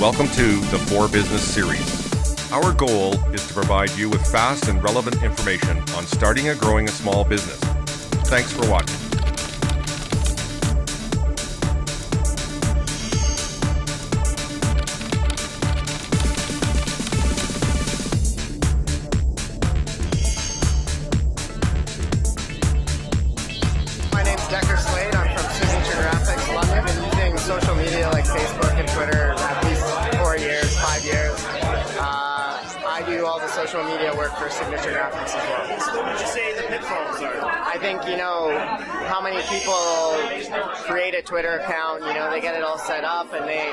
Welcome to the For Business series. Our goal is to provide you with fast and relevant information on starting and growing a small business. Thanks for watching. Social media like Facebook and Twitter at least 4 years, 5 years. I do all the social media work for Signature Graphics as well. So what would you say the pitfalls are? I think, how many people create a Twitter account, they get it all set up and they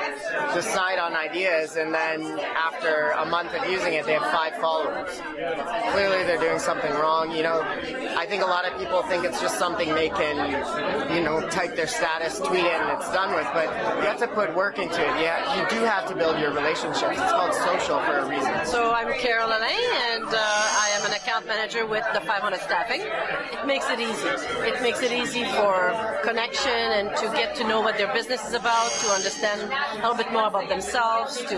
decide on ideas, and then after a month of using it, they have 5 followers. Clearly they're doing something wrong. I think a lot of people think it's just something they can, type their status, tweet it, and it's done with, but you have to put work into it. You do have to build your relationships. It's called social for a reason. So I'm Carol Alain, and I am an account manager with the 500 Staffing. It makes it easy. It makes it easy for connection and to get to know what their business is about, to understand a little bit more about themselves, to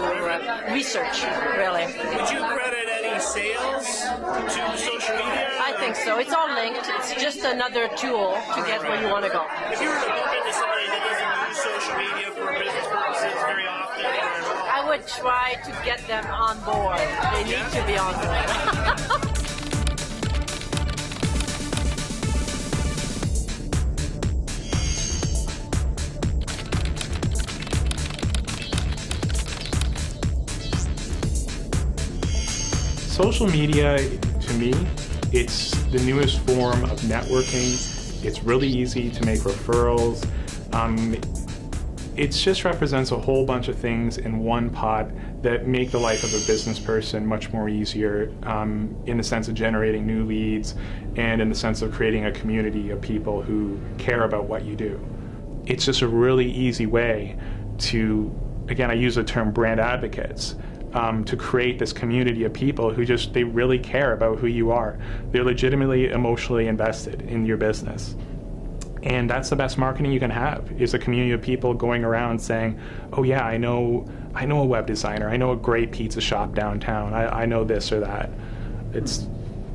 research, really. Would you credit any sales to social media? I think so. It's all linked. It's just another tool to get where you want to go. If you were to bump into somebody that doesn't use social media for business purposes very often, I would try to get them on board. They need to be on board. Social media, to me, it's the newest form of networking. It's really easy to make referrals. It just represents a whole bunch of things in one pot that make the life of a business person much more easier in the sense of generating new leads and in the sense of creating a community of people who care about what you do. It's just a really easy way to, again, I use the term brand advocates, to create this community of people who they really care about who you are. They're legitimately emotionally invested in your business. And that's the best marketing you can have, is a community of people going around saying, oh yeah, I know a web designer, I know a great pizza shop downtown, I know this or that. It's,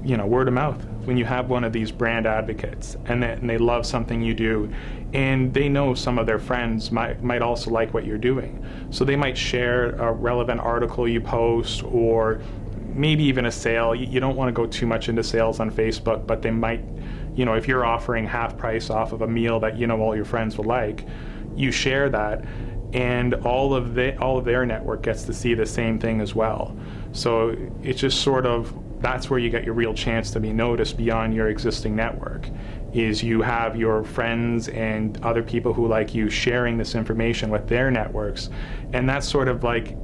word of mouth. When you have one of these brand advocates and they love something you do, and they know some of their friends might also like what you're doing. So they might share a relevant article you post, or maybe even a sale. You don't want to go too much into sales on Facebook, but they might, if you're offering half price off of a meal that all your friends will like, you share that, and all of their network gets to see the same thing as well. So it's just that's where you get your real chance to be noticed beyond your existing network, is you have your friends and other people who like you sharing this information with their networks, and that's sort of like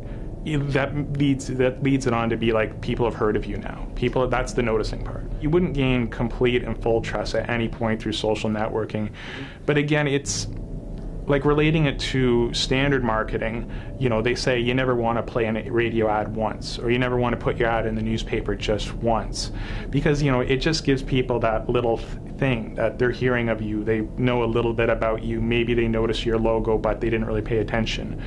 that leads it on to be like people have heard of you now. That's the noticing part. You wouldn't gain complete and full trust at any point through social networking, but again, it's like relating it to standard marketing. They say you never want to play a radio ad once, or you never want to put your ad in the newspaper just once, because it just gives people that little thing that they're hearing of you. They know a little bit about you. Maybe they notice your logo, but they didn't really pay attention.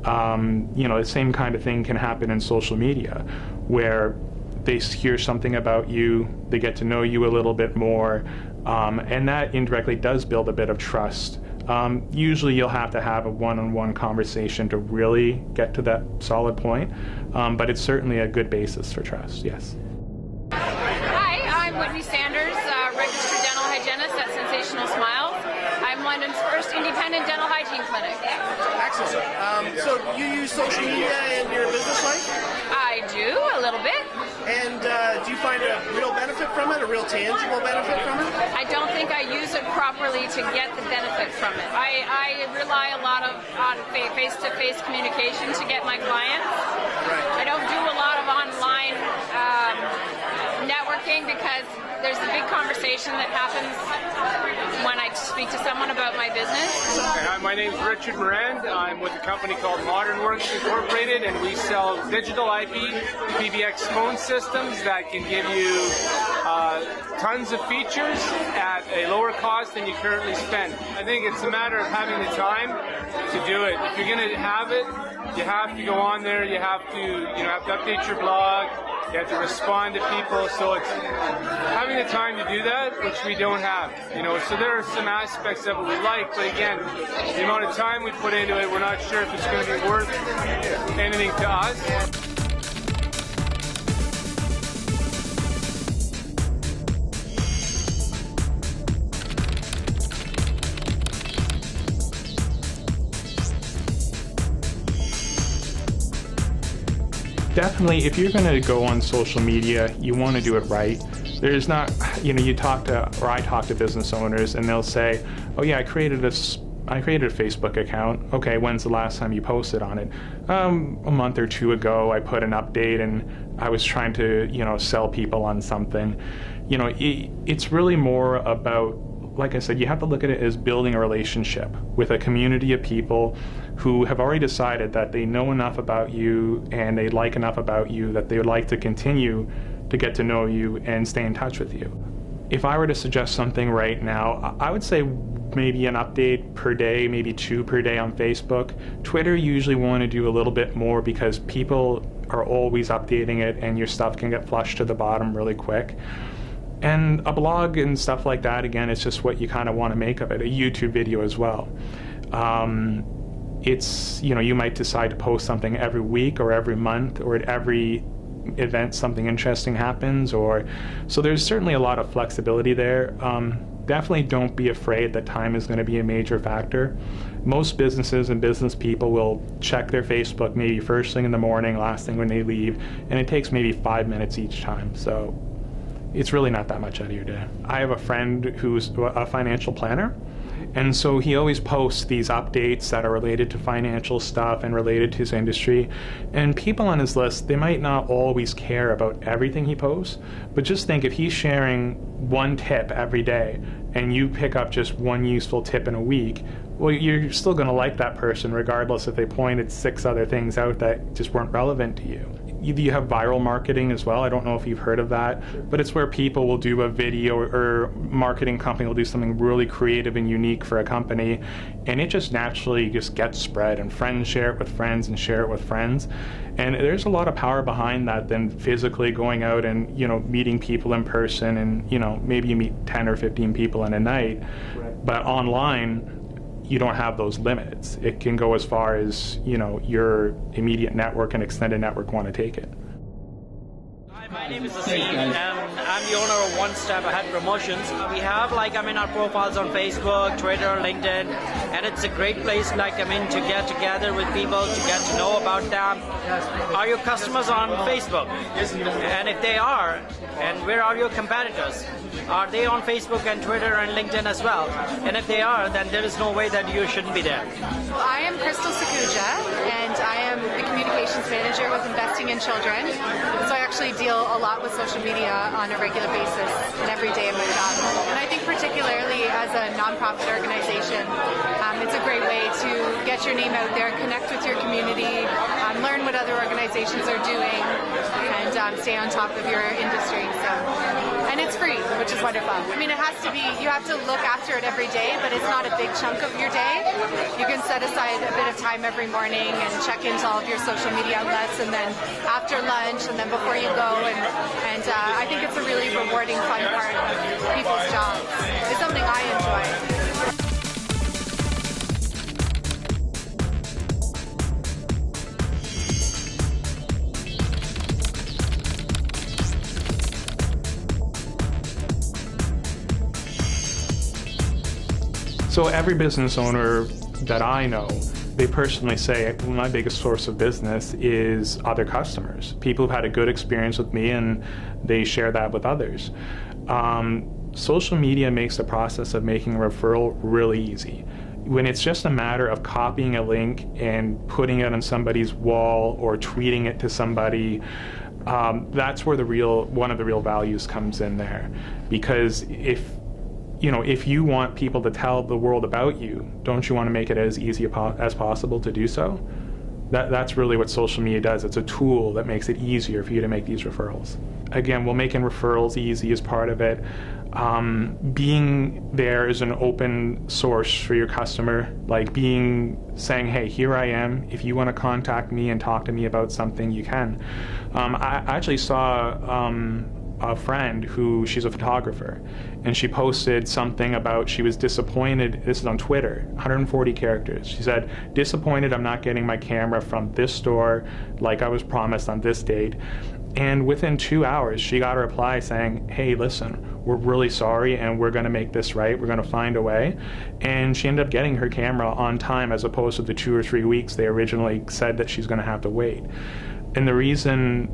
The same kind of thing can happen in social media, where they hear something about you, they get to know you a little bit more, and that indirectly does build a bit of trust. Usually you'll have to have a one-on-one conversation to really get to that solid point, but it's certainly a good basis for trust, yes. Hi, I'm Whitney Sanders, registered dental hygienist at Sensational Smiles. I'm London's first independent dental hygiene clinic. Excellent. So you use social media in your business life? I do, a little bit. And do you find a real benefit from it, a real tangible benefit from it? I don't think I use it properly to get the benefit from it. I rely a lot on face-to-face communication to get my clients. Right. I don't do a lot of online networking because there's a big conversation that happens when I speak to someone about my business. Hi, my name's Richard Morand. I'm with a company called Modern Works Incorporated, and we sell digital IP PBX phone systems that can give you tons of features at a lower cost than you currently spend. I think it's a matter of having the time to do it. If you're going to have it, you have to go on there. You have to update your blog. You have to respond to people. So it's having the time to do that, which we don't have. So there are some aspects of it we like, but again, the amount of time we put into it, we're not sure if it's going to be worth anything to us. Definitely, if you're going to go on social media, you want to do it right. There's not, I talk to business owners and they'll say, oh yeah, I created a Facebook account. Okay, when's the last time you posted on it? A month or two ago, I put an update and I was trying to, sell people on something. It's really more about, like I said, you have to look at it as building a relationship with a community of people who have already decided that they know enough about you and they like enough about you that they would like to continue to get to know you and stay in touch with you. If I were to suggest something right now, I would say maybe an update per day, maybe 2 per day on Facebook. Twitter, you usually want to do a little bit more because people are always updating it and your stuff can get flushed to the bottom really quick. And a blog and stuff like that, again, it's just what you kind of want to make of it. A YouTube video as well. It's, you might decide to post something every week or every month or at every event something interesting happens. So there's certainly a lot of flexibility there. Definitely don't be afraid that time is going to be a major factor. Most businesses and business people will check their Facebook maybe first thing in the morning, last thing when they leave, and it takes maybe 5 minutes each time. So it's really not that much out of your day. I have a friend who's a financial planner, and so he always posts these updates that are related to financial stuff and related to his industry. And people on his list, they might not always care about everything he posts, but just think if he's sharing one tip every day and you pick up just one useful tip in a week, well, you're still going to like that person regardless if they pointed 6 other things out that just weren't relevant to you. You have viral marketing as well. I don't know if you've heard of that, but it's where people will do a video or marketing company will do something really creative and unique for a company, and it just naturally just gets spread, and friends share it with friends and share it with friends. And there's a lot of power behind that than physically going out and, meeting people in person and, maybe you meet 10 or 15 people in a night. Right. But online, you don't have those limits. It can go as far as, your immediate network and extended network want to take it. Hi, my name is Asim, and I'm the owner of One Step Ahead Promotions. We have our profiles on Facebook, Twitter, LinkedIn, and it's a great place to get together with people, to get to know about them. Are your customers on Facebook? And if they are, and where are your competitors? Are they on Facebook and Twitter and LinkedIn as well? And if they are, then there is no way that you shouldn't be there. I am Crystal Sakuja, and I am the communications manager with Investing in Children. So I actually deal a lot with social media on a regular basis and every day of my job. And I think particularly as a nonprofit organization, it's a great way to get your name out there, connect with your community, learn what other organizations are doing, and stay on top of your industry. And it's free, which is wonderful. It has to be, you have to look after it every day, but it's not a big chunk of your day. You can set aside a bit of time every morning and check into all of your social media outlets, and then after lunch, and then before you go, and I think it's a really rewarding, fun part of people's jobs. It's something I enjoy. So every business owner that I know, they personally say, my biggest source of business is other customers. People who've had a good experience with me and they share that with others. Social media makes the process of making a referral really easy. when it's just a matter of copying a link and putting it on somebody's wall or tweeting it to somebody, that's where one of the real values comes in there. Because if you want people to tell the world about you, don't you want to make it as easy as possible to do so? That's really what social media does. It's a tool that makes it easier for you to make these referrals. Again, we're making referrals easy as part of it. Being there as an open source for your customer, like saying, hey, here I am. If you want to contact me and talk to me about something, you can. I actually saw a friend she's a photographer, and she posted something about she was disappointed. This is on Twitter, 140 characters. She said, disappointed I'm not getting my camera from this store like I was promised on this date. And within 2 hours, she got a reply saying, hey, listen, we're really sorry and we're going to make this right. We're going to find a way. And she ended up getting her camera on time as opposed to the 2 or 3 weeks they originally said that she's going to have to wait. And the reason,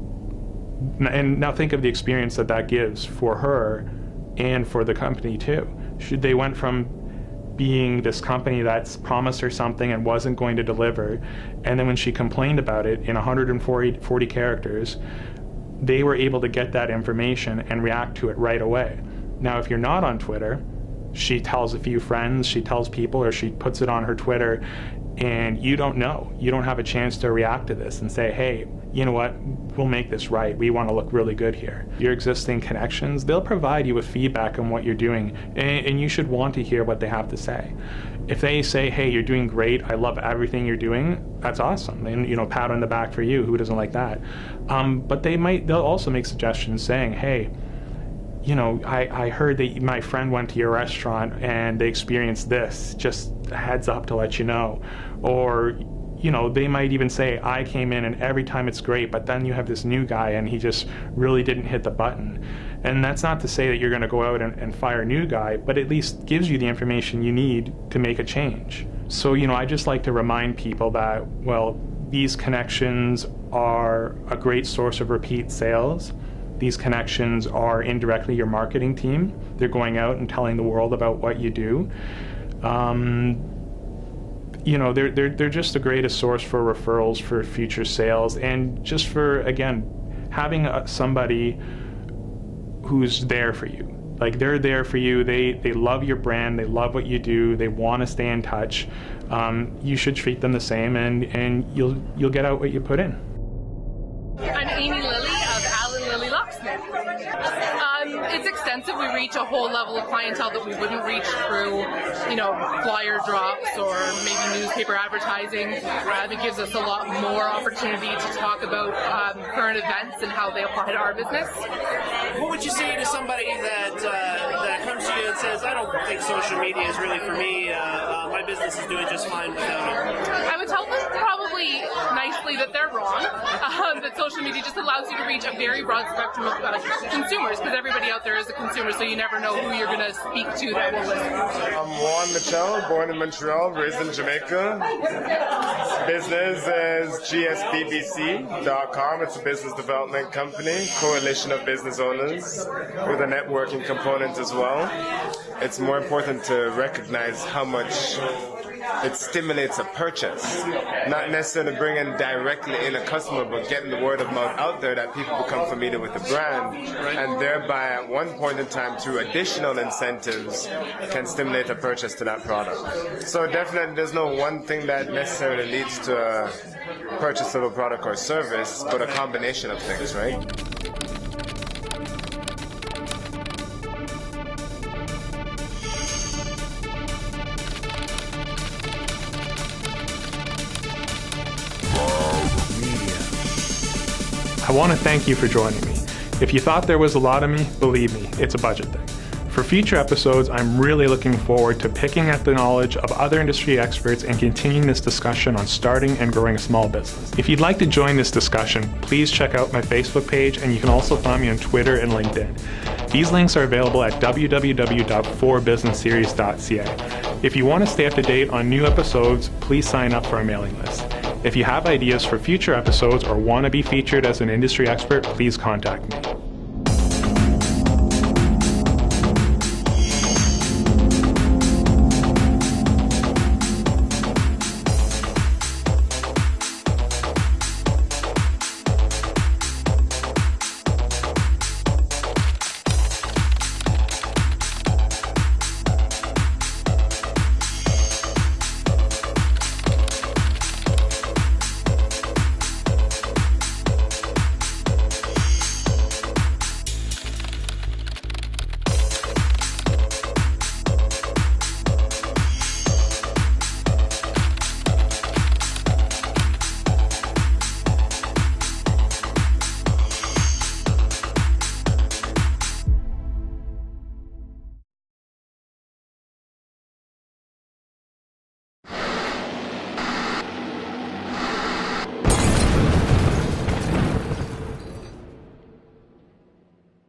and now think of the experience that gives for her and for the company too. They went from being this company that's promised her something and wasn't going to deliver, and then when she complained about it in 140 characters, they were able to get that information and react to it right away. Now, if you're not on Twitter, she tells a few friends, she tells people, or she puts it on her Twitter, and you don't know. You don't have a chance to react to this and say, hey, you know what, we'll make this right. We want to look really good here. Your existing connections, they'll provide you with feedback on what you're doing, and you should want to hear what they have to say. If they say, hey, you're doing great, I love everything you're doing, that's awesome. And, pat on the back for you, who doesn't like that? But they'll also make suggestions saying, hey, I heard that my friend went to your restaurant and they experienced this, just a heads up to let you know. Or, they might even say, I came in and every time it's great, but then you have this new guy and he just really didn't hit the button. And that's not to say that you're going to go out and fire a new guy, but at least gives you the information you need to make a change. So, I just like to remind people that, well, these connections are a great source of repeat sales. These connections are indirectly your marketing team. They're going out and telling the world about what you do. They're just the greatest source for referrals for future sales, and just for, again, having somebody who's there for you. Like, they're there for you. They love your brand. They love what you do. They want to stay in touch. You should treat them the same, and you'll get out what you put in. I'm Amy Lilly of Allen Lilly Locksmith. It's extensive. We reach a whole level of clientele that we wouldn't reach through, flyer drops or maybe newspaper advertising. It gives us a lot more opportunity to talk about current events and how they apply to our business. What would you say to somebody that comes to you and says, I don't think social media is really for me, my business is doing just fine without it? I would tell them probably nicely that they're wrong, that social media just allows you to reach a very broad spectrum of consumers, because everybody out there is a consumer, so you never know who you're going to speak to that will listen. I'm Juan Michel, born in Montreal, raised in Jamaica. Business is gsbbc.com. It's a business development company, coalition of business owners with a networking component as well. It's more important to recognize how much it stimulates a purchase, not necessarily bringing directly in a customer, but getting the word of mouth out there that people become familiar with the brand, and thereby at one point in time through additional incentives can stimulate a purchase to that product. So definitely there's no one thing that necessarily leads to a purchase of a product or service, but a combination of things, right? I want to thank you for joining me. If you thought there was a lot of me, believe me, it's a budget thing. For future episodes, I'm really looking forward to picking at the knowledge of other industry experts and continuing this discussion on starting and growing a small business. If you'd like to join this discussion, please check out my Facebook page, and you can also find me on Twitter and LinkedIn. These links are available at www.forbusinessseries.ca. If you want to stay up to date on new episodes, please sign up for our mailing list. If you have ideas for future episodes or want to be featured as an industry expert, please contact me.